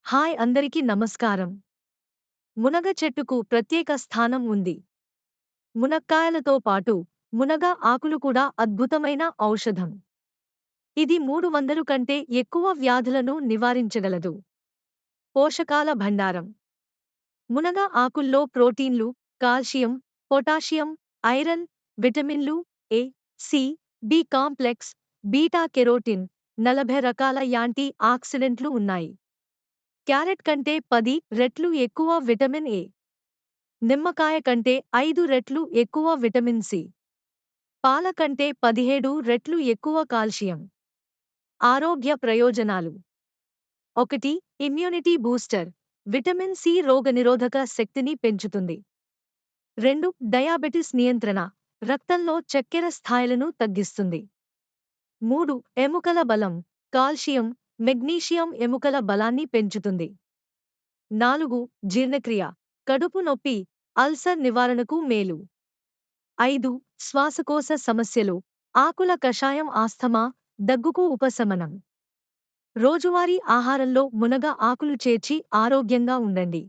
Hi అందరికీ నమస్కారం. మునగ చెట్టుకు ప్రత్యేక స్థానం ఉంది. మునక్కాయలతో పాటు మునగ ఆకులు కూడా అద్భుతమైన ఔషధం. ఇది 300 కంటే ఎక్కువ వ్యాధులను నివారించగలదు. పోషకాల భండారం. మునగ ఆకుల్లో ప్రోటీన్లు, కాల్షియం, పొటాషియం, ఐరన్, విటమిన్లు A, C, B complex, beta carotene, 40 రకాల యాంటీ ఆక్సిడెంట్లు ఉన్నాయి. క్యారెట్ కంటే 10 రెట్లు ఎక్కువ విటమిన్ ఏ. నిమ్మకాయ కంటే 5 రెట్లు ఎక్కువ విటమిన్ సి. పాల కంటే 17 రెట్లు ఎక్కువ కాల్షియం. ఆరోగ్య ప్రయోజనాలు. 1. Immunity booster. విటమిన్ సి రోగనిరోధక శక్తిని పెంచుతుంది. 2. డయాబెటిస్ నియంత్రణ. రక్తంలో చక్కెర స్థాయిలను తగ్గిస్తుంది. 3. ఎముకల బలం. కాల్షియం, మెగ్నీషియం ఎముకల బలాన్ని పెంచుతుంది. 4. జీర్ణక్రియ. కడుపు నొప్పి, అల్సర్ నివారణకు మేలు. 5. శ్వాసకోశ సమస్యలు. ఆకుల కషాయం ఆస్తమా, దగ్గుకు ఉపశమనం. రోజువారీ ఆహారంలో మునగ ఆకులు చేర్చి ఆరోగ్యంగా ఉండండి.